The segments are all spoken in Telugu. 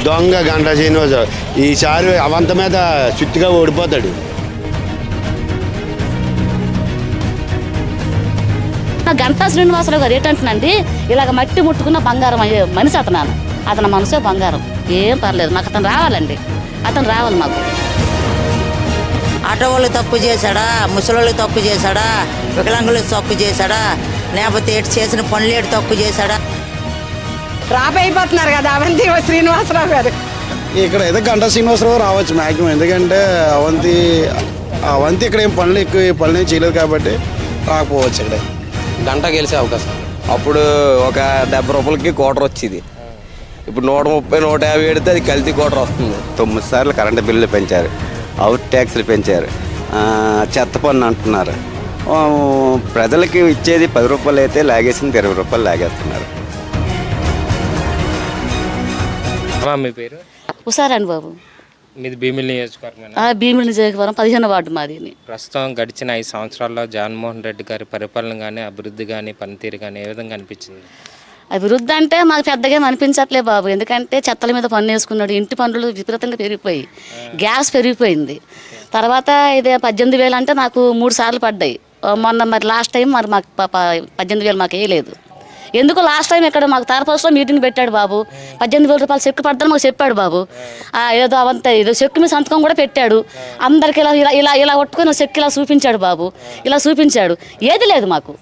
దొంగ గంటా శ్రీనివాసరావు ఈసారి అవంత మీద చుట్టుగా ఓడిపోతాడు. గంటా శ్రీనివాసరావు గారు ఏంటంటున్నాండి, ఇలాగ మట్టి ముట్టుకున్న బంగారం అయ్యే మనిషి అతను మనసే బంగారం. ఏం పర్లేదు, మాకు అతను రావాలండి, అతను రావాలి మాకు. ఆటో వాళ్ళు తప్పు చేశాడా, ముసలి తప్పు చేశాడా, వికలాంగులు తప్పు చేశాడా, లేకపోతే ఏటు చేసిన పనులు ఏటు తప్పు చేశాడా? డ్రాప్ అయిపోతున్నారు కదా అవంతి శ్రీనివాసరావు గారు. ఇక్కడ ఏదో గంటా శ్రీనివాసరావు రావచ్చు మ్యాక్సిమం, ఎందుకంటే అవంతి ఇక్కడ ఏం పనులు ఏం చేయలేదు కాబట్టి రాకపోవచ్చు. ఇక్కడ గంట గెలిచే అవకాశం. అప్పుడు ఒక 70 రూపాయలకి క్వార్టర్ వచ్చేది, ఇప్పుడు 130, 150 పెడితే అది కల్తీ క్వార్టర్ వస్తుంది. 9 సార్లు కరెంటు బిల్లులు పెంచారు, అవుట్ ట్యాక్స్లు పెంచారు, చెత్త పన్ను అంటున్నారు. ప్రజలకి ఇచ్చేది 10 రూపాయలు అయితే లాగేసింది 20 రూపాయలు లాగేస్తున్నారు. మీ పేరు? ఉషారండి బాబు. మీది భీమిలి నియోజకవర్గం? భీమిలి నియోజకవర్గం 15వ వార్డు మాది. ప్రస్తుతం గడిచిన 5 సంవత్సరాల్లో జగన్మోహన్ రెడ్డి గారి పరిపాలన కానీ, అభివృద్ధి కానీ, పనితీరు కానీ ఏ విధంగా అనిపించింది? అభివృద్ధి అంటే మాకు పెద్దగా అనిపించట్లే బాబు, ఎందుకంటే చెత్తల మీద పన్ను వేసుకున్నాడు, ఇంటి పన్నులు విపరీతంగా పెరిగిపోయి, గ్యాస్ పెరిగిపోయింది. తర్వాత ఇదే 18,000 అంటే నాకు 3 సార్లు పడ్డాయి. మొన్న మరి లాస్ట్ టైం మరి మాకు 18,000 మాకు వేయలేదు. ఎందుకు లాస్ట్ టైం ఇక్కడ మాకు తారపోస్ట్లో మీటింగ్ పెట్టాడు బాబు, 18,000 రూపాయలు చెక్కు పడతాను మాకు చెప్పాడు బాబు. ఏదో అవంతా ఏదో చెక్కు మీద సంతకం కూడా పెట్టాడు. అందరికి ఇలా ఇలా ఇలా ఇలా కొట్టుకుని చెక్కు ఇలా చూపించాడు బాబు, ఇలా చూపించాడు. ఏది లేదు మాకు,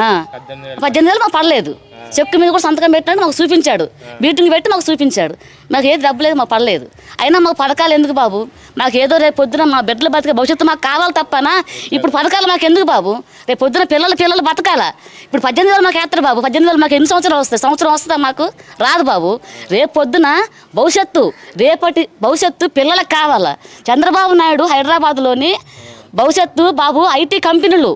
18,000 మాకు పడలేదు. చెక్కు మీద కూడా సంతకం పెట్టాడు, మాకు చూపించాడు, మీటింగ్ పెట్టి మాకు చూపించాడు. మాకు ఏది డబ్బు లేదు, మాకు పడలేదు. అయినా మాకు పథకాలు ఎందుకు బాబు? మాకు ఏదో రేపు పొద్దున మా బిడ్డలు బతికే భవిష్యత్తు మాకు కావాలి తప్పనా ఇప్పుడు పథకాలు మాకు ఎందుకు బాబు? రేపు పొద్దున పిల్లలు బతకాలా? ఇప్పుడు 18,000 మాకు వేస్తారు బాబు. 18,000 మాకు ఎన్ని సంవత్సరాలు వస్తాయి? సంవత్సరం వస్తుందా? మాకు రాదు బాబు. రేపు పొద్దున రేపటి భవిష్యత్తు పిల్లలకు కావాలా? చంద్రబాబు నాయుడు హైదరాబాద్లోని భవిష్యత్తు బాబు ఐటీ కంపెనీలు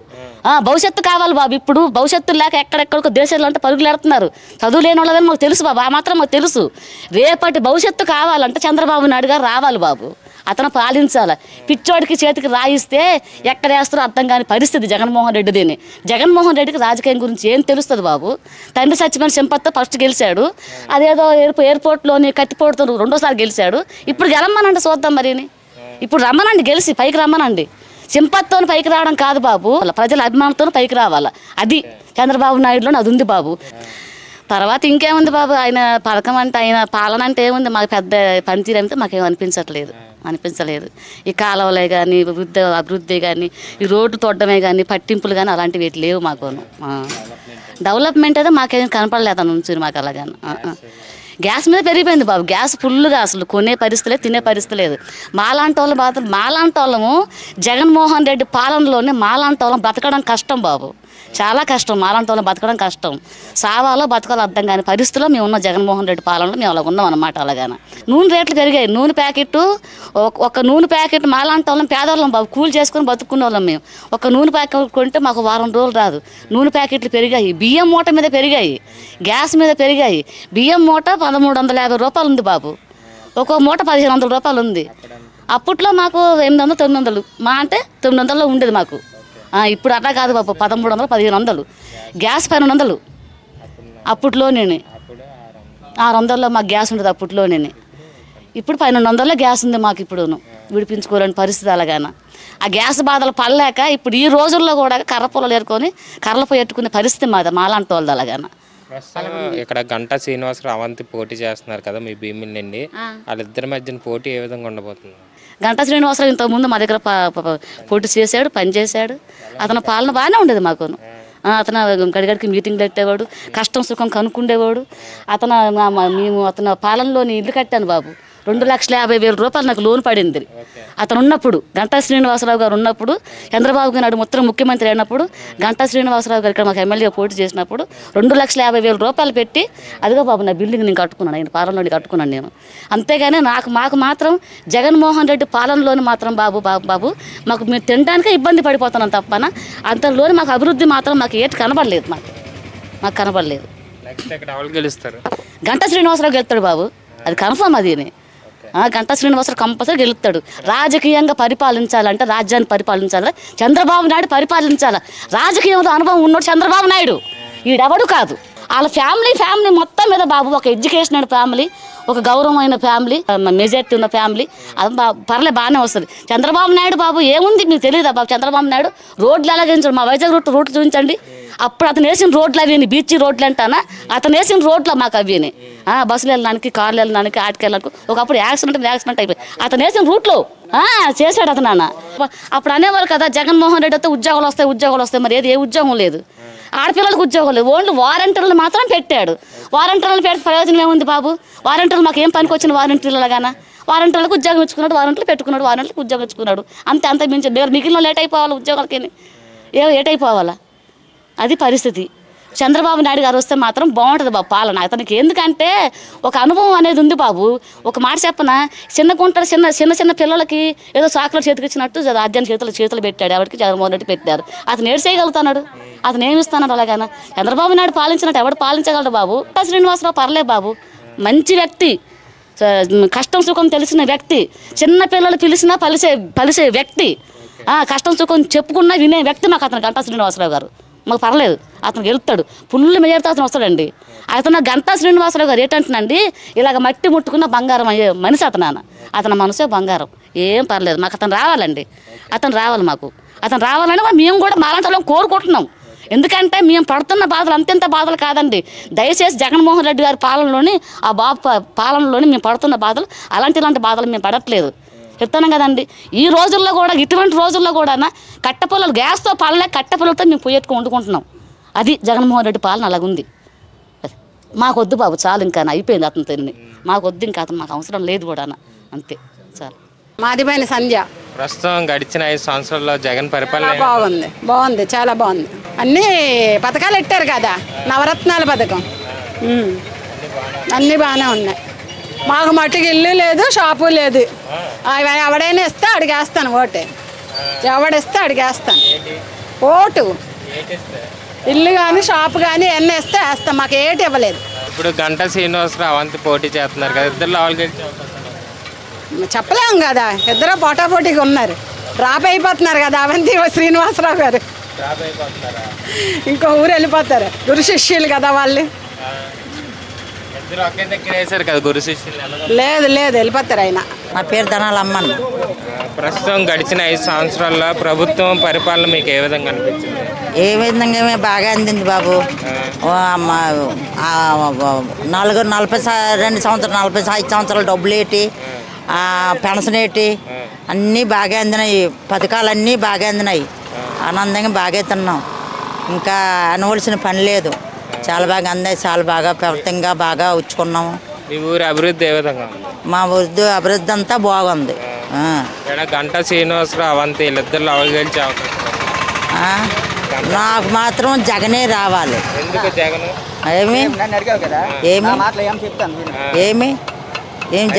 భవిష్యత్తు కావాలి బాబు. ఇప్పుడు భవిష్యత్తు లేక ఎక్కడెక్కడికో దేశాల్లో అంటే పరుగులు ఎడుతున్నారు. చదువు లేని వాళ్ళని మాకు తెలుసు బాబు, ఆ మాత్రం మాకు తెలుసు. రేపటి భవిష్యత్తు కావాలంటే చంద్రబాబు నాయుడు గారు రావాలి బాబు, అతను పాలించాలి. పిచ్చోడికి చేతికి రాయిస్తే ఎక్కడ వేస్తారో అర్థం కాని పరిస్థితి జగన్మోహన్ రెడ్డిదిని. జగన్మోహన్ రెడ్డికి రాజకీయం గురించి ఏం తెలుస్తుంది బాబు? తండ్రి సత్యమైన సింపత్తో ఫస్ట్ గెలిచాడు, అదేదో ఎయిర్పోర్ట్లోని కత్తిపోటుతో 2వ సారి గెలిచాడు. ఇప్పుడు గెలమ్మనండి చూద్దాం మరిని, ఇప్పుడు రమ్మనండి, గెలిచి పైకి రమ్మనండి. సింపత్తో పైకి రావడం కాదు బాబు, ప్రజల అభిమానంతో పైకి రావాలా. అది చంద్రబాబు నాయుడులో అది ఉంది బాబు. తర్వాత ఇంకేముంది బాబు, ఆయన పథకం అంటే ఆయన పాలన అంటే ఏముంది? మాకు పెద్ద పనితీరు అయితే మాకేం అనిపించలేదు. ఈ కాలువలే కానీ, అభివృద్ధి కానీ, ఈ రోడ్డు తొడ్డమే కానీ, పట్టింపులు కానీ అలాంటివి వీటి లేవు మాకు. డెవలప్మెంట్ అయితే మాకేం కనపడలేదు అని నుంచి మాకు అలాగని. గ్యాస్ మీద పెరిగిపోయింది బాబు, గ్యాస్ ఫుల్గా అసలు కొనే పరిస్థితి లేదు, తినే పరిస్థితి లేదు. మాలాంటి వాళ్ళము జగన్మోహన్ రెడ్డి పాలనలోనే మాలాంటి వాళ్ళం బతకడం కష్టం బాబు, చాలా కష్టం. మాలాంటి వాళ్ళం బతకడం కష్టం, సావాలో బతకాలో అర్థం కాని పరిస్థితిలో మేము ఉన్న జగన్మోహన్ రెడ్డి పాలనలో మేము అలా ఉన్నాం అన్నమాట. అలాగానే నూనె రేట్లు పెరిగాయి. నూనె ప్యాకెట్ మాలాంటి వాళ్ళం పేదవాళ్ళం బాబు, కూలి చేసుకొని బతుకునే వాళ్ళం మేము. ఒక నూనె ప్యాకెట్ కొంటే మాకు 1 వారం రోజులు రాదు. నూనె ప్యాకెట్లు పెరిగాయి, బియ్యం మూట మీద పెరిగాయి, గ్యాస్ మీద పెరిగాయి. బియ్యం మూట 1,350 రూపాయలు ఉంది బాబు, ఒక్కో మూట 1,500 రూపాయలు ఉంది. అప్పట్లో మాకు 800, 900 మా అంటే 900లో ఉండేది మాకు. ఇప్పుడు అట్లా కాదు బాబు, 1,300, 1,500. గ్యాస్ 1,200 అప్పట్లోనే. 600లో మాకు గ్యాస్ ఉండదు అప్పట్లోనే. ఇప్పుడు 1,200లో గ్యాస్ ఉంది మాకు. ఇప్పుడు విడిపించుకోలేని పరిస్థితి అలాగాన. ఆ గ్యాస్ బాధలు పడలేక ఇప్పుడు ఈ రోజుల్లో కూడా కర్ర పొలాలు ఏరుకొని కర్రలు పోయెట్టుకునే పరిస్థితి మాలాంటి వాళ్ళది అలాగాన. ఇక్కడ గంటా శ్రీనివాసరావు అవంతి పోటీ చేస్తున్నారు కదా మీ భీమిలి నుండి, వాళ్ళిద్దరి మధ్యన పోటీ ఏ విధంగా ఉండబోతుంది? గంటా శ్రీనివాసరావు ఇంతకుముందు మా దగ్గర పోటీ చేశాడు, పనిచేశాడు. అతని పాలన బాగానే ఉండేది మాకు. అతను గడిగడికి మీటింగ్లు పెట్టేవాడు, కష్టం సుఖం కనుక్కుండేవాడు. అతను పాలనలోని ఇల్లు కట్టాను బాబు, 2,50,000 రూపాయలు నాకు లోన్ పడింది. అతను ఉన్నప్పుడు, గంటా శ్రీనివాసరావు గారు ఉన్నప్పుడు, చంద్రబాబు నాయుడు మొత్తం ముఖ్యమంత్రి అయినప్పుడు, గంటా శ్రీనివాసరావు గారు ఇక్కడ మాకు ఎమ్మెల్యే పోటీ చేసినప్పుడు 2,50,000 రూపాయలు పెట్టి అదిగో బాబు నా బిల్డింగ్ నేను కట్టుకున్నాను, ఆయన పాలనలోని కట్టుకున్నాను నేను. అంతేగాని మాకు మాత్రం జగన్మోహన్ రెడ్డి పాలనలోని మాత్రం బాబు మాకు మేము తినడానికే ఇబ్బంది పడిపోతున్నాం తప్పన అంతలోని మాకు అభివృద్ధి మాత్రం మాకు ఏటి కనబడలేదు. మాకు కనబడలేదు. గంటా శ్రీనివాసరావు గెలుస్తాడు బాబు, అది కన్ఫర్మ్. అది గంటా శ్రీనివాసరావు కంపల్సరీ గెలుస్తాడు. రాజకీయంగా పరిపాలించాలంటే, రాజ్యాన్ని పరిపాలించాలంటే చంద్రబాబు నాయుడు పరిపాలించాలి. రాజకీయంలో అనుభవం ఉన్నాడు చంద్రబాబు నాయుడు, ఈడెవడు కాదు. వాళ్ళ ఫ్యామిలీ మొత్తం మీద బాబు ఒక ఎడ్యుకేషనల్ ఫ్యామిలీ, ఒక గౌరవమైన ఫ్యామిలీ, మెజారిటీ ఉన్న ఫ్యామిలీ, అది బాగానే వస్తుంది. చంద్రబాబు నాయుడు బాబు ఏముంది మీకు తెలియదా బాబు? చంద్రబాబు నాయుడు రోడ్లు ఎలా చూపించాడు? మా వైజాగ్ రూట్ చూపించండి. అప్పుడు అతను వేసిన రోడ్లు అవి బీచ్ రోడ్లు అంటానా, అతను వేసిన రోడ్లు మాకు అవి బస్సులు వెళ్ళడానికి, కార్లు వెళ్ళడానికి, ఆటకి వెళ్ళడానికి. ఒకప్పుడు యాక్సిడెంట్ అయిపోయి అతను వేసిన రూట్లో చేశాడు అతను. అప్పుడు అనేవారు కదా జగన్మోహన్ రెడ్డి అయితే ఉద్యోగాలు వస్తాయి. మరి ఏ ఉద్యోగం లేదు, ఆడపిల్లలకు ఉద్యోగం లేదు. ఓన్లీ వారంటీలను మాత్రం పెట్టాడు. వారంటీలను పెడితే ప్రయోజనం ఏముంది బాబు? వారంటీలు మాకు ఏం పనికి వచ్చిన వారంటీలగానా? వారంటీలకు ఉద్యోగం ఇచ్చుకున్నాడు, వారంటీలు పెట్టుకున్నాడు, వారంటీలకు ఉద్యోగం ఇచ్చుకున్నాడు. అంత మించి మిగిలిన లేట్ అయిపోవాలి ఉద్యోగాలకి, లేట్ అయిపోవాలా? అది పరిస్థితి. చంద్రబాబు నాయుడు గారు వస్తే మాత్రం బాగుంటుంది బాబు పాలన. అతనికి ఎందుకంటే ఒక అనుభవం అనేది ఉంది బాబు. ఒక మాట చెప్పన, చిన్న గుంటలు చిన్న పిల్లలకి ఏదో చాక్లెట్ చేతికి ఇచ్చినట్టు రాజ్యాన్ని చేతులు పెట్టాడు. ఎవరికి జగన్మోహన్ రెడ్డి పెట్టారు. అతను ఏడు చేయగలుగుతున్నాడు, అతను ఏమి ఇస్తున్నాడు? అలాగైనా చంద్రబాబు నాయుడు పాలించినట్టు ఎవడు పాలించగలడు బాబు? శ్రీనివాసరావు పర్లేదు బాబు, మంచి వ్యక్తి, కష్టం సుఖం తెలిసిన వ్యక్తి, చిన్న పిల్లలు పిలిచినా పలిసే వ్యక్తి, కష్టం సుఖం చెప్పుకున్నా వినే వ్యక్తి మాకు అతను గంటా శ్రీనివాసరావు గారు. మాకు పర్లేదు, అతను గెలుస్తాడు. ఫుల్ మెజారిటీ అతను వస్తాడండి. అతను గంటా శ్రీనివాసరావు గారు ఏంటంటున్నాండి, ఇలాగ మట్టి ముట్టుకున్న బంగారం అయ్యే మనిషి అతను మనసే బంగారం. ఏం పర్లేదు, మాకు అతను రావాలండి. అతను రావాలి, మాకు అతను రావాలని మేము కూడా మాలాంటి కోరుకుంటున్నాం. ఎందుకంటే మేము పడుతున్న బాధలు అంతెంత బాధలు కాదండి. దయచేసి జగన్మోహన్ రెడ్డి గారి పాలనలోని ఆ బాబు పాలనలోని మేము పడుతున్న బాధలు ఇలాంటి బాధలు మేము పడట్లేదు. చెప్తాను కదండి. ఈ రోజుల్లో కూడా, ఇటువంటి రోజుల్లో కూడా కట్టెపుల్లలు గ్యాస్తో పాలనే కట్టెపుల్లలతో మేము పొయ్యెట్టుకుని వండుకుంటున్నాం. అది జగన్మోహన్ రెడ్డి పాలన అలాగుంది. మాకు వద్దు బాబు, చాలు, ఇంకా అయిపోయింది అతను తిని. మాకు వద్దు, ఇంకా అతను మాకు అవసరం లేదు కూడా, అంతే చాలు. మాదిమైన సంధ్య. ప్రస్తుతం గడిచిన 5 సంవత్సరాల్లో జగన్ పరిపాలన బాగుంది, చాలా బాగుంది. అన్నీ పథకాలు పెట్టారు కదా, నవరత్నాల పథకం, అన్నీ బాగానే ఉన్నాయి. మాకు మట్టుకు ఇల్లు లేదు, షాపు లేదు. ఎవడైనా ఇస్తే అడిగేస్తాను ఓటే, ఎవడిస్తే అడిగేస్తాను ఓటు. ఇల్లు కానీ షాపు కానీ ఎన్ని ఇస్తే వేస్తాం, మాకు ఏటి ఇవ్వలేదు. ఇప్పుడు గంటా శ్రీనివాసరావు అవంతి పోటీ చేస్తున్నారు కదా, ఇద్దరు చెప్పలేము కదా, ఇద్దరు పోటాపోటీగా ఉన్నారు. డ్రాప్ అయిపోతున్నారు కదా అవంతి శ్రీనివాసరావు గారు, ఇంకో ఊరు వెళ్ళిపోతారు. గురు శిష్యులు కదా వాళ్ళు. లేదు వెళ్ళిపోతారు ఆయన. నా పేరు ధనాలమ్మన్. ప్రస్తుతం గడిచిన 5 సంవత్సరాల్లో ప్రభుత్వం పరిపాలన మీకు ఏ విధంగా అనిపించింది? ఏ విధంగా బాగా అందింది బాబు. 42 సంవత్సరాలు 45 సంవత్సరాలు డబ్బులు ఏంటి, పెన్షన్ ఏంటి, అన్నీ బాగా అందినాయి. పథకాలన్నీ బాగా అందినాయి. ఆనందంగా బాగా తిన్నాం. ఇంకా అనవలసిన పని లేదు. చాలా బాగా అందాయి. చాలా బాగా ప్రభుత్వంగా బాగా ఉచ్చుకున్నాము. మీ ఊరి అభివృద్ధి ఏ విధంగా ఉంది? మా ఊరి అభివృద్ధి అంతా బాగుంది. గంటా శ్రీనివాసరావు అవంతి వీళ్ళిద్దరు అవగలిచే అవకాశం? నాకు మాత్రం జగనే రావాలి. ఎందుకు జగన్? ఏమి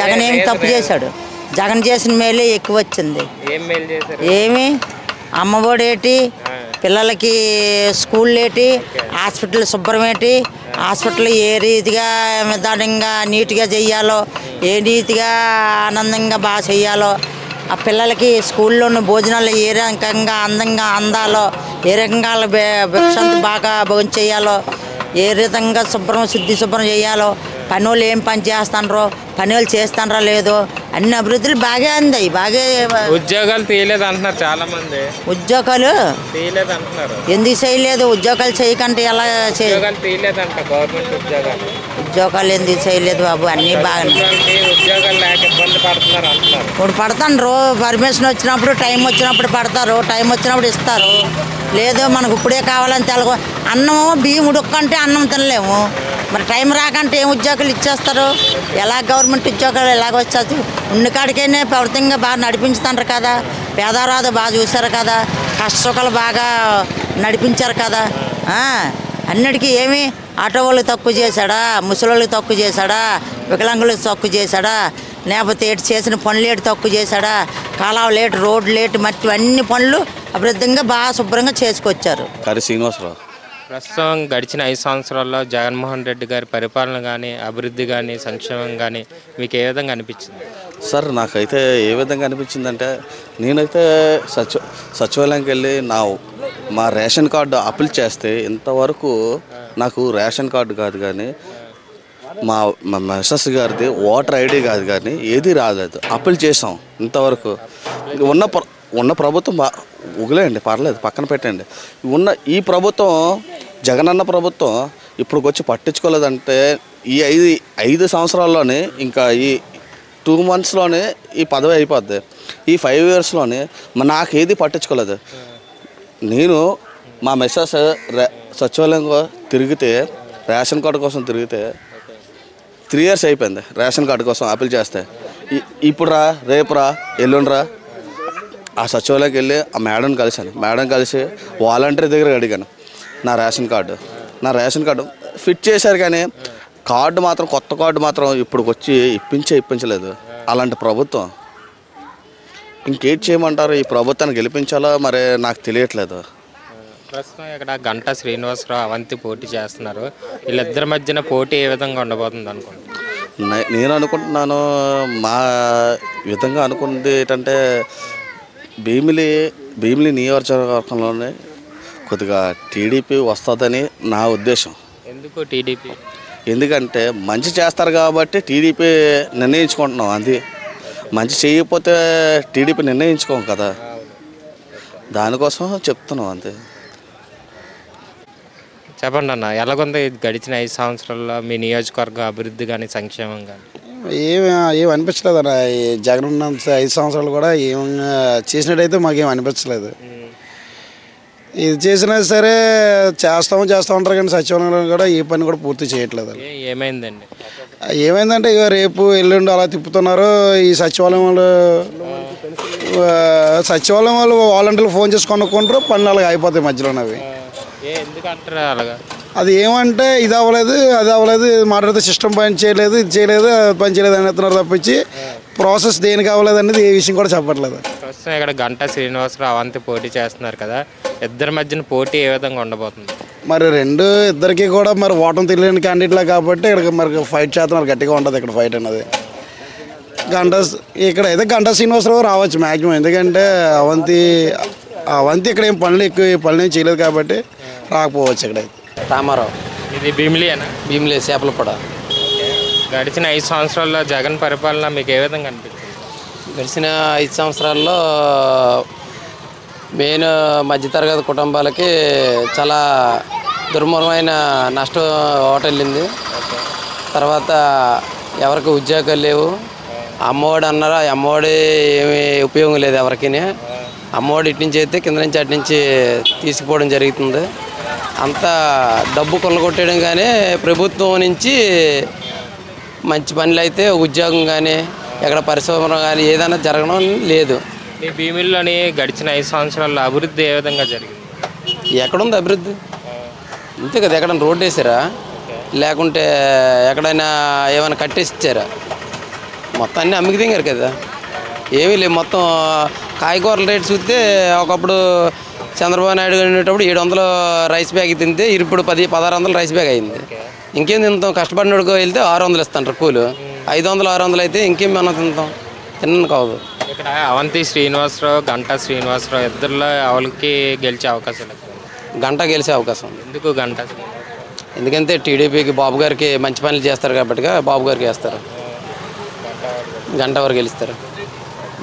జగన్ ఏమి తప్పు చేశాడు? జగన్ చేసిన మేలే ఎక్కువ వచ్చింది. ఏమి అమ్మఒడి ఏంటి, పిల్లలకి స్కూల్ ఏంటి, హాస్పిటల్ శుభ్రం ఏంటి, హాస్పిటల్ ఏ రీతిగా నిదానంగా నీట్గా చెయ్యాలో, ఏ రీతిగా ఆనందంగా బాగా చెయ్యాలో, ఆ పిల్లలకి స్కూల్లోని భోజనాలు ఏ రకంగా అందంగా అందాలో, ఏ రకంగా భిక్షంతి బాగా భోజనం చేయాలో, ఏ విధంగా శుభ్రం చేయాలో, పని వాళ్ళు ఏం పని చేస్తానరో, పని వాళ్ళు చేస్తానరా లేదో, అన్ని అభివృద్ధులు బాగా అందాయి. బాగా ఉద్యోగాలు తీయలేదు అంటున్నారు చాలా మంది. ఉద్యోగాలు తీయలేదు అంటున్నారు. ఎందుకు చేయలేదు? ఉద్యోగాలు చేయకంటే ఎలా తీయలేదంట గవర్నమెంట్ ఉద్యోగాలు ఎందుకు చేయలేదు బాబు? అన్నీ బాగా ఉద్యోగాలు లేక ఇబ్బంది పడుతున్నారు అంటున్నారు. ఇప్పుడు పడతాను, పర్మిషన్ వచ్చినప్పుడు టైం వచ్చినప్పుడు పడతారు, టైం వచ్చినప్పుడు ఇస్తారు. లేదు మనకు ఇప్పుడే కావాలని తెలగ అన్నము బియ్యం ఉడుక్కంటే అన్నం తినలేము. మరి టైం రాకంటే ఏం ఉద్యోగాలు ఇచ్చేస్తారు? ఎలా గవర్నమెంట్ ఉద్యోగాలు ఎలాగ వచ్చేది? ఉన్నకాడికైనా ప్రభుత్వంగా బాగా నడిపించుతారు కదా, పేదరాదు బాగా చూశారు కదా, కష్టసుఖాలు బాగా నడిపించారు కదా. అన్నిటికీ ఏమి ఆటో వాళ్ళకి తక్కువ చేశాడా, ముసలోళ్ళకి తక్కువ చేశాడా, వికలాంగులకు తక్కువ చేశాడా, లేకపోతే ఏటు చేసిన పనులు ఏటు తక్కువ చేశాడా, కాలువ లేటు, రోడ్లు లేటు, మట్టి అన్ని పనులు అభివృద్ధిగా బాగా శుభ్రంగా చేసుకొచ్చారు. శ్రీనివాసరావు. ప్రస్తుతం గడిచిన 5 సంవత్సరాల్లో జగన్మోహన్ రెడ్డి గారి పరిపాలన కానీ, అభివృద్ధి కానీ, సంక్షేమం కానీ మీకు ఏ విధంగా అనిపించింది? సార్ నాకైతే ఏ విధంగా అనిపించిందంటే, నేనైతే సచివాలయంకి వెళ్ళి మా రేషన్ కార్డు అప్లై చేస్తే ఇంతవరకు నాకు రేషన్ కార్డు కాదు కానీ మా మిస్సెస్ గారిది ఓటర్ ఐడి కాదు కానీ ఏది రాలేదు. అప్పీల్ చేసాం ఇంతవరకు. ఉన్న ప్రభుత్వం ఉగిలేయండి, పర్లేదు, పక్కన పెట్టండి. ఈ ప్రభుత్వం జగనన్న ప్రభుత్వం ఇప్పుడు వచ్చి పట్టించుకోలేదంటే ఈ 5 సంవత్సరాల్లోనే ఇంకా ఈ 2 monthsలోనే ఈ పదవి అయిపోద్ది. ఈ 5 yearsలోనే నాకేది పట్టించుకోలేదు. నేను మా మిస్సెస్ సచివాలయంలో తిరిగితే రేషన్ కార్డు కోసం తిరిగితే 3 years అయిపోయింది రేషన్ కార్డు కోసం అప్పీల్ చేస్తే. ఇప్పుడు రా, రేపు రా, ఎల్లుండిరా ఆ సచివాలయంకి వెళ్ళి ఆ మేడం కలిశాను. మేడం కలిసి వాలంటీర్ దగ్గర అడిగాను నా రేషన్ కార్డు ఫిట్ చేశారు కానీ కార్డు మాత్రం, కొత్త కార్డు మాత్రం ఇప్పుడు వచ్చి ఇప్పించలేదు. అలాంటి ప్రభుత్వం ఇంకేం చేయమంటారు? ఈ ప్రభుత్వాన్ని గెలిపించాలో మరి నాకు తెలియట్లేదు. ప్రస్తుతం ఇక్కడ గంటా శ్రీనివాసరావు, అవంతి పోటీ చేస్తున్నారు. వీళ్ళిద్దరి మధ్యన పోటీ ఏ విధంగా ఉండబోతుంది అనుకుంటున్నాను? నేను అనుకుంటున్నాను, మా విధంగా అనుకుంది ఏంటంటే భీమిలి నియోజకవర్గంలోనే కొద్దిగా టీడీపీ వస్తుందని నా ఉద్దేశం. ఎందుకు టీడీపీ? ఎందుకంటే మంచి చేస్తారు కాబట్టి టీడీపీ నిర్ణయించుకుంటున్నాం. అది మంచి చేయకపోతే టీడీపీ నిర్ణయించుకోం కదా, దానికోసం చెప్తున్నాం అంతే. చెప్పండి అన్న, ఎలాగుంది గడిచిన 5 సంవత్సరాల్లో మీ నియోజకవర్గం అభివృద్ధి కానీ సంక్షేమం కానీ? ఏం అనిపించలేదు అన్న. జగన్ ఉన్న 5 సంవత్సరాలు కూడా ఏం చేసినట్టయితే మాకేం అనిపించలేదు. ఇది చేసినా సరే చేస్తూ ఉంటారు కానీ సచివాలయంలో కూడా ఏ పని కూడా పూర్తి చేయట్లేదు. ఏమైందండి? ఏమైందంటే ఇక రేపు ఎల్లుండి అలా తిప్పుతున్నారు. ఈ సచివాలయం వాళ్ళు వాలంటీర్లు ఫోన్ చేసి కొనుక్కుంటారు, పనులు అలాగే అయిపోతాయి మధ్యలోనే. అవి ఎందుకంటారు అలాగా? అది ఏమంటే ఇది అవ్వలేదు, అది అవ్వలేదు, మాట్లాడితే సిస్టమ్ పని చేయలేదు, ఇది చేయలేదు, పని చేయలేదు అని చెప్తున్నారు తప్పించి ప్రాసెస్ దేనికి అవ్వలేదు అనేది ఏ విషయం కూడా చెప్పట్లేదు. ప్రస్తుతం ఇక్కడ గంటా శ్రీనివాసరావు, అవంతి పోటీ చేస్తున్నారు కదా, ఇద్దరి మధ్యన పోటీ ఏ విధంగా ఉండబోతుంది? మరి ఇద్దరికి కూడా మరి ఓటమి తెలియని క్యాండిడేట్లా కాబట్టి ఇక్కడ మరి ఫైట్ చేస్తున్నారు, గట్టిగా ఉంటుంది ఇక్కడ ఫైట్ అనేది. ఇక్కడ అయితే గంటా శ్రీనివాసరావు రావచ్చు మ్యాక్సిమం. ఎందుకంటే అవంతి ఇక్కడ ఏం పనులు ఏం చేయలేదు కాబట్టి రాకపోవచ్చు. ఇక్కడ రామారావు. ఇది భీమిలియేనా? భీమిలి చేపలపడ. గడిచిన 5 సంవత్సరాల్లో జగన్ పరిపాలన మీకు ఏ విధంగా అనిపిస్తుంది? గడిచిన 5 సంవత్సరాల్లో మెయిన్ మధ్యతరగతి కుటుంబాలకి చాలా దుర్మార్గమైన నష్టం ఓటెళ్ళింది. తర్వాత ఎవరికి ఉద్యోగాలు లేవు. అమ్మఒడి అన్నారు, అమ్మఒడి ఏమీ ఉపయోగం లేదు ఎవరికి. అమ్మఒడి ఇటు నుంచి అయితే కింద నుంచి అటు నుంచి తీసుకుపోవడం జరుగుతుంది. అంతా డబ్బు కొల్లగొట్టేయడం. కానీ ప్రభుత్వం నుంచి మంచి పనులు అయితే ఉద్యోగం కానీ ఎక్కడ పరిశ్రమ కానీ ఏదైనా జరగడం లేదు. మీ భీమిలిలోని గడిచిన 5 సంవత్సరాల్లో అభివృద్ధి ఏ విధంగా జరిగింది? ఎక్కడుంది అభివృద్ధి? అంతే కదా, ఎక్కడైనా రోడ్డు వేసారా, లేకుంటే ఎక్కడైనా ఏమైనా కట్టేసి ఇచ్చారా? మొత్తం అన్నీ అమ్మికి దిగారు కదా, ఏమీ లేవు. మొత్తం కాయగూరల రేటు చూస్తే ఒకప్పుడు చంద్రబాబు నాయుడు ఉండేటప్పుడు 700 రైస్ బ్యాగ్ తింటే ఇప్పుడు 1600 రైస్ బ్యాగ్ అయింది. ఇంకేం తింటాం? కష్టపడినోడుకు వెళ్తే 600 ఇస్తాంటారు కూలు. 500 600 అయితే ఇంకేం మనం తిన్నాను కాదు. ఇక్కడ అవంతి శ్రీనివాసరావు, గంటా శ్రీనివాసరావు ఇద్దరిలో ఎవరికి గెలిచే అవకాశాలు? గంట గెలిచే అవకాశం. ఎందుకు గంటా? ఎందుకంటే టీడీపీకి బాబు గారికి మంచి పనులు చేస్తారు కాబట్టి బాబు గారికి వేస్తారు. గంట వరకు గెలుస్తారు,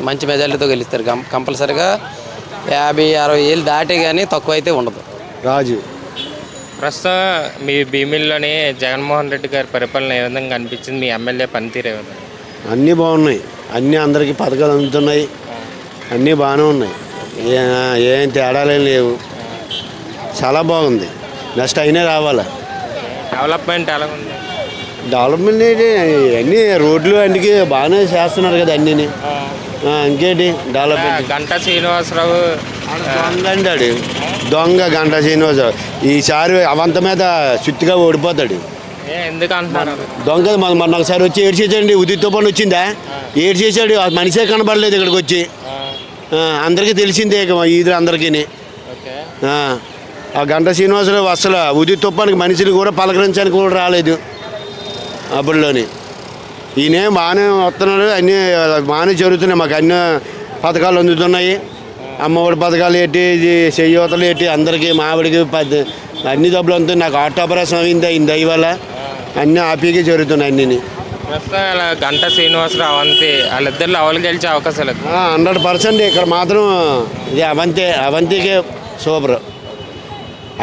మంచి మెజారిటీతో గెలుస్తారు. కంపల్సరీగా 50-60 ఏళ్ళు దాటే కానీ తక్కువ అయితే ఉండదు. రాజు. ప్రస్తుతం మీ భీమిలిలోని జగన్మోహన్ రెడ్డి గారి పరిపాలన ఏ విధంగా అనిపించింది? మీ ఎమ్మెల్యే పనితీరు ఏ విధంగా? అన్నీ బాగున్నాయి, అన్నీ అందరికీ పథకాలు అందుతున్నాయి, అన్నీ బాగానే ఉన్నాయి, ఏం తేడాలేం లేవు, చాలా బాగుంది. నెక్స్ట్ అయినా రావాలా. డెవలప్మెంట్ ఎలా ఉంది? డెవలప్మెంట్ అన్నీ రోడ్లు అన్నిటికీ బాగానే చేస్తున్నారు కదా అన్నీ. ఇంకేంటి డెవలప్మెంట్? గంటా శ్రీనివాసరావు దొంగ అంటాడు, దొంగ గంటా శ్రీనివాసరావు ఈసారి అవంత మీద చుట్టుగా ఓడిపోతాడు. ఎందుకు అంటున్నారు? దొంగ మొన్న ఒకసారి వచ్చి ఏడు చేసాడండి, ఉదితో పని వచ్చిందా, ఏడు చేసాడు, ఆ మనిషే కనబడలేదు ఇక్కడికి వచ్చి. అందరికీ తెలిసిందే ఇది అందరికీ. ఆ గంటా శ్రీనివాసరావు అసలు ఉది తుప్పానికి మనిషిని కూడా పలకరించడానికి కూడా రాలేదు అప్పుడులోని. ఈయనే బాగానే వస్తున్నాడు, అన్నీ బాగానే జరుగుతున్నాయి, మాకు అన్ని పథకాలు అందుతున్నాయి. అమ్మఒడి పథకాలు ఏంటి, చెయ్యూతలు ఏంటి, అందరికీ మావిడికి అన్ని డబ్బులు అంతా నాకు హార్ట్ ఆపరేషన్ అయింది ఇవాళ అన్నీ హ్యాపీగా జరుగుతున్నాయి అన్నీ. ప్రస్తుతం అలా గంటా శ్రీనివాసరావు అవంతి వాళ్ళిద్దరిలో ఎవరు గెలిచే అవకాశాలు 100% ఇక్కడ మాత్రం ఇది అవంతికే సూపర్.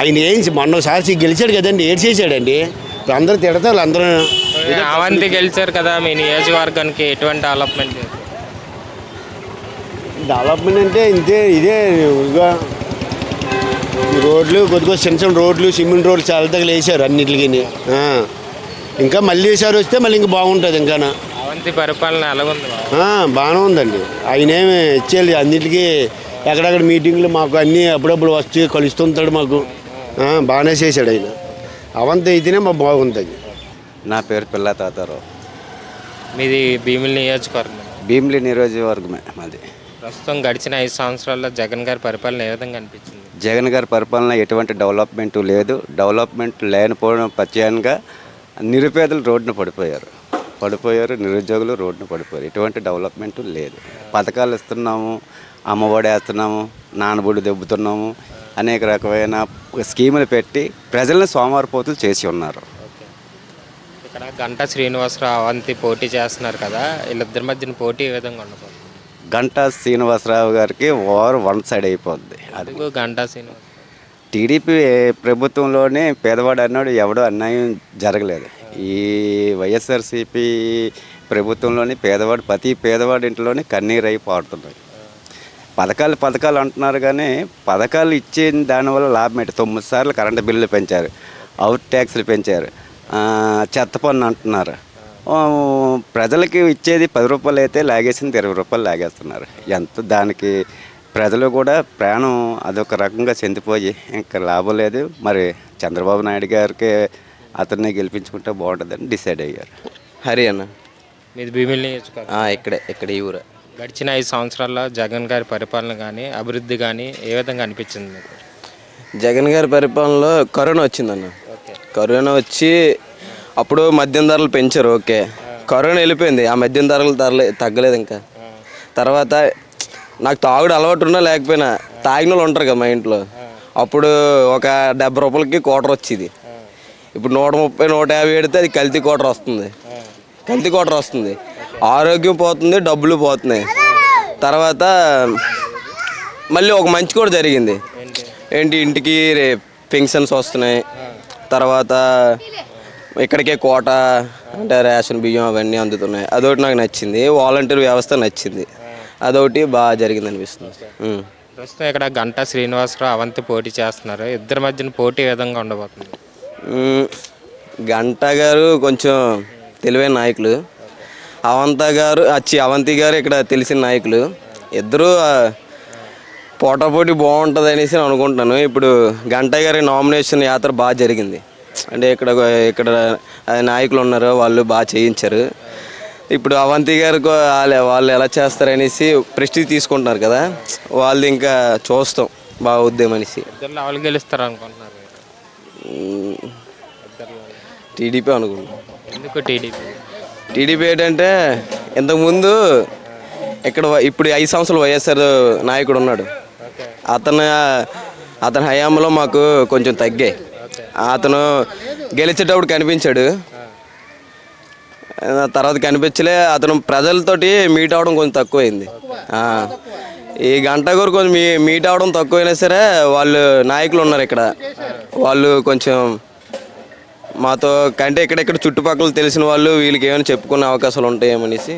ఆయన ఏం మొన్నసారి గెలిచాడు కదండి, ఏడు చేశాడండి. ఇప్పుడు అందరూ తిడతారు అందరూ. అవంతి గెలిచారు కదా, మీ నియోజకవర్గానికి ఎటువంటి డెవలప్మెంట్ అంటే ఇదే ఇదిగా రోడ్లు కొద్దిగా చిన్న రోడ్లు సిమెంట్ రోడ్లు చాలా దగ్గర వేసారు అన్నిటికి. ఇంకా మళ్ళీ ఈసారి వస్తే మళ్ళీ ఇంకా బాగుంటుంది. ఇంకా అవంతి పరిపాలన ఎలాగుంది? బాగానే ఉందండి. ఆయనేమి ఇచ్చేయాలి అన్నిటికీ ఎక్కడెక్కడ మీటింగ్లు మాకు అన్నీ అప్పుడప్పుడు వచ్చి కలుస్తుంటాడు మాకు. బాగానే చేశాడు ఆయన. అవంతి అయితేనే మాకు బాగుంటుంది. నా పేరు పిల్ల తాతారావు. మీది భీమిలి నియోజకవర్గం? భీమిలి నియోజకవర్గమే మాది. ప్రస్తుతం గడిచిన 5 సంవత్సరాల్లో జగన్ గారి పరిపాలన ఏ విధంగా అనిపించింది? జగన్ గారి పరిపాలన ఎటువంటి డెవలప్మెంట్ లేదు. డెవలప్మెంట్ లేనిపోవడం పచ్యంగా నిరుపేదలు రోడ్డున పడిపోయారు, నిరుద్యోగులు రోడ్డున పడిపోయారు. ఎటువంటి డెవలప్మెంట్ లేదు. పథకాలు ఇస్తున్నాము, అమ్మఒడి వేస్తున్నాము, నానబొడి దెబ్బతున్నాము, అనేక రకమైన స్కీములు పెట్టి ప్రజలను సోమవారపోతులు చేసి ఉన్నారు. ఇక్కడ గంటా శ్రీనివాసరావు అవంతి పోటీ చేస్తున్నారు కదా, వీళ్ళిద్దరి మధ్యన పోటీ ఏ విధంగా ఉండబోతుంది? గంటా శ్రీనివాసరావు గారికి ఓవర్ వన్ సైడ్ అయిపోద్ది. అది గంటా శ్రీనివాస టీడీపీ ప్రభుత్వంలోనే పేదవాడు అన్నాడు ఎవడో అన్యాయం జరగలేదు. ఈ వైఎస్ఆర్సీపీ ప్రభుత్వంలోని ప్రతి పేదవాడి ఇంట్లోనే కన్నీరు అయి పాడుతున్నాయి. పథకాలు అంటున్నారు కానీ పథకాలు ఇచ్చిన దానివల్ల లాభం ఏంటి? 9 సార్లు కరెంటు బిల్లులు పెంచారు, అవుట్ ట్యాక్స్లు పెంచారు, చెత్త పన్ను అంటున్నారు. ప్రజలకి ఇచ్చేది 10 రూపాయలు అయితే లాగేసింది 20 రూపాయలు లాగేస్తున్నారు. ఎంత దానికి ప్రజలు కూడా ప్రాణం అదొక రకంగా చెందిపోయి ఇంకా లాభం లేదు. మరి చంద్రబాబు నాయుడు గారికి అతన్ని గెలిపించుకుంటే బాగుంటుందని డిసైడ్ అయ్యారు. హరి అన్న. మీది భీమిలి నియోజకవర్గం? ఇక్కడ ఈ ఊరు. గడిచిన 5 సంవత్సరాల్లో జగన్ గారి పరిపాలన కానీ అభివృద్ధి కానీ ఏ విధంగా అనిపించింది మీకు? జగన్ గారి పరిపాలనలో కరోనా వచ్చిందన్న. కరోనా వచ్చి అప్పుడు మద్యం ధరలు పెంచారు. ఓకే, కరోనా వెళ్ళిపోయింది, ఆ మద్యం ధరలు తగ్గలేదు. ఇంకా తర్వాత నాకు తాగుడు అలవాటు ఉన్నా లేకపోయినా తాగిన వాళ్ళు ఉంటారు కదా మా ఇంట్లో, అప్పుడు ఒక 70 రూపాయలకి క్వార్టర్ వచ్చేది. ఇప్పుడు 130, 150 పెడితే అది కల్తీ క్వార్టర్ వస్తుంది. ఆరోగ్యం పోతుంది, డబ్బులు పోతున్నాయి. తర్వాత మళ్ళీ ఒక మంచి కూడా జరిగింది ఏంటి, ఇంటికి పెన్షన్స్ వస్తున్నాయి. తర్వాత ఇక్కడికే కోట అంటే రేషన్ బియ్యం అవన్నీ అందుతున్నాయి. అదొకటి నాకు నచ్చింది. వాలంటీర్ వ్యవస్థ నచ్చింది. అదొకటి బాగా జరిగింది అనిపిస్తుంది. ప్రస్తుతం ఇక్కడ గంటా శ్రీనివాసరావు అవంతి పోటీ చేస్తున్నారు. ఇద్దరి మధ్యన పోటీ ఏ విధంగా ఉండబోతుంది? గంటా గారు కొంచెం తెలివైన నాయకులు, అవంతి గారు ఇక్కడ తెలిసిన నాయకులు. ఇద్దరు పోటాపోటీ బాగుంటుంది అనేసి నేను అనుకుంటున్నాను. ఇప్పుడు గంటా గారి నామినేషన్ యాత్ర బాగా జరిగింది. అంటే ఇక్కడ నాయకులు ఉన్నారు, వాళ్ళు బాగా చేయించారు. ఇప్పుడు అవంతి గారికి వాళ్ళు ఎలా చేస్తారనేసి ప్రెస్టీజ్ తీసుకుంటున్నారు కదా, వాళ్ళు ఇంకా చూస్తాం బాగా ఉద్యమనేసి. ఎవరు గెలుస్తారు అనుకుంటున్నారు? టీడీపీ అనుకుంటున్నాం. ఎందుకు టీడీపీ? టీడీపీ ఏంటంటే ఇంతకుముందు ఇప్పుడు 5 సంవత్సరాలు వైఎస్ఆర్ నాయకుడు ఉన్నాడు. అతని హయాంలో మాకు కొంచెం తగ్గాయి. అతను గెలిచేటప్పుడు కనిపించాడు, తర్వాత కనిపించలే. అతను ప్రజలతోటి మీట్ అవ్వడం కొంచెం తక్కువైంది. ఈ గంటా గారు కొంచెం మీట్ అవ్వడం తక్కువైనా సరే వాళ్ళు నాయకులు ఉన్నారు ఇక్కడ, వాళ్ళు కొంచెం మాతో కంటే ఇక్కడెక్కడ చుట్టుపక్కల తెలిసిన వాళ్ళు వీళ్ళకి ఏమైనా చెప్పుకునే అవకాశాలు ఉంటాయేమనేసి